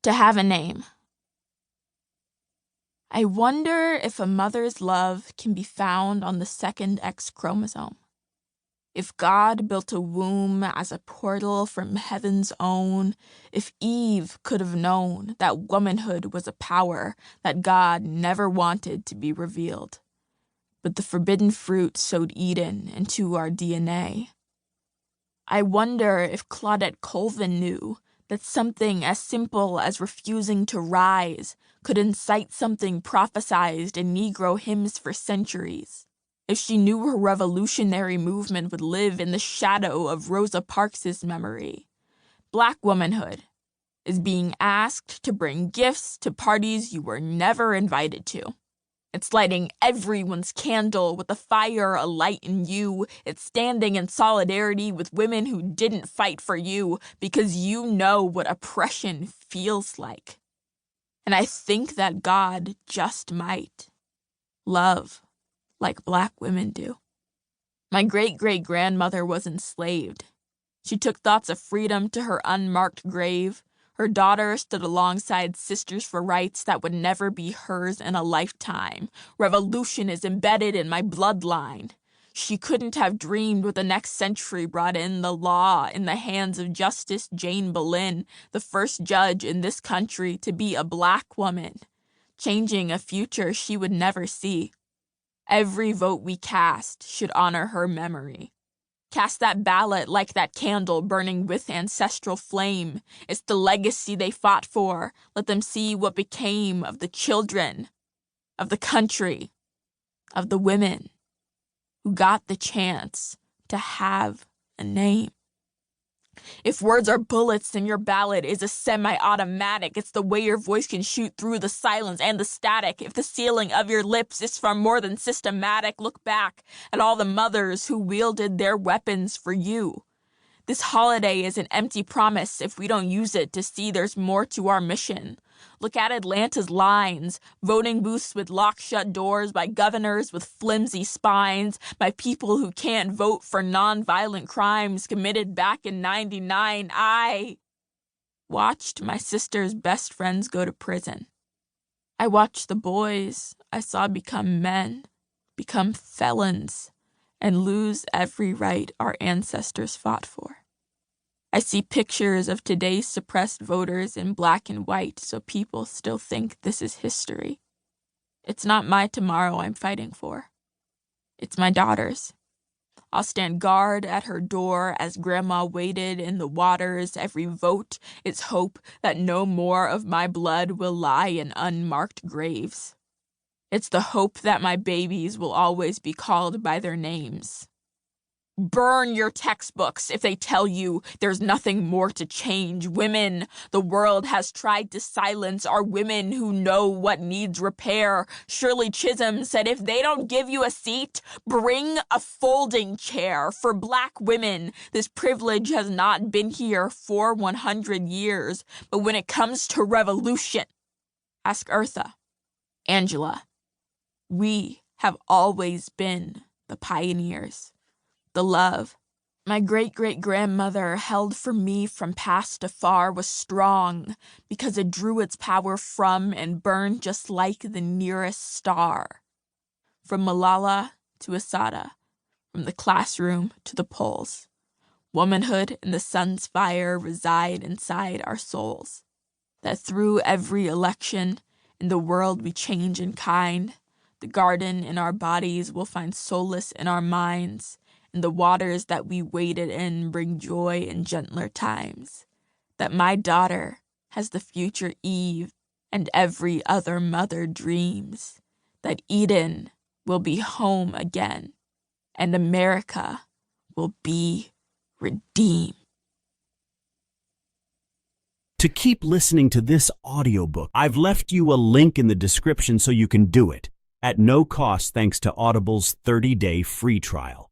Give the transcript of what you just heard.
To have a name. I wonder if a mother's love can be found on the second X chromosome. If God built a womb as a portal from heaven's own, if Eve could have known that womanhood was a power that God never wanted to be revealed. But the forbidden fruit sowed Eden into our DNA. I wonder if Claudette Colvin knew that something as simple as refusing to rise could incite something prophesied in Negro hymns for centuries. If she knew her revolutionary movement would live in the shadow of Rosa Parks' memory. Black womanhood is being asked to bring gifts to parties you were never invited to. It's lighting everyone's candle with the fire alight in you. It's standing in solidarity with women who didn't fight for you because you know what oppression feels like. And I think that God just might love like Black women do. My great-great-grandmother was enslaved. She took thoughts of freedom to her unmarked grave. Her daughter stood alongside sisters for rights that would never be hers in a lifetime. Revolution is embedded in my bloodline. She couldn't have dreamed what the next century brought in the law in the hands of Justice Jane Boleyn, the first judge in this country to be a Black woman, changing a future she would never see. Every vote we cast should honor her memory. Cast that ballot like that candle burning with ancestral flame. It's the legacy they fought for. Let them see what became of the children, of the country, of the women who got the chance to have a name. If words are bullets, then your ballot is a semi-automatic. It's the way your voice can shoot through the silence and the static. If the sealing of your lips is far more than systematic, look back at all the mothers who wielded their weapons for you. This holiday is an empty promise if we don't use it to see there's more to our mission. Look at Atlanta's lines, voting booths with locked-shut doors by governors with flimsy spines, by people who can't vote for nonviolent crimes committed back in '99. I watched my sister's best friends go to prison. I watched the boys I saw become men, become felons, and lose every right our ancestors fought for. I see pictures of today's suppressed voters in black and white so people still think this is history. It's not my tomorrow I'm fighting for. It's my daughter's. I'll stand guard at her door as Grandma waded in the waters. Every vote is hope that no more of my blood will lie in unmarked graves. It's the hope that my babies will always be called by their names. Burn your textbooks if they tell you there's nothing more to change. Women the world has tried to silence are women who know what needs repair. Shirley Chisholm said if they don't give you a seat, bring a folding chair. For Black women, this privilege has not been here for 100 years. But when it comes to revolution, ask Eartha, Angela, we have always been the pioneers. The love my great-great-grandmother held for me from past afar was strong because it drew its power from and burned just like the nearest star. From Malala to Assata, from the classroom to the polls, womanhood and the sun's fire reside inside our souls. That through every election, in the world we change in kind, the garden in our bodies will find solace in our minds, and the waters that we waded in bring joy in gentler times. That my daughter has the future Eve and every other mother dreams. That Eden will be home again, and America will be redeemed. To keep listening to this audiobook, I've left you a link in the description so you can do it, at no cost thanks to Audible's 30-day free trial.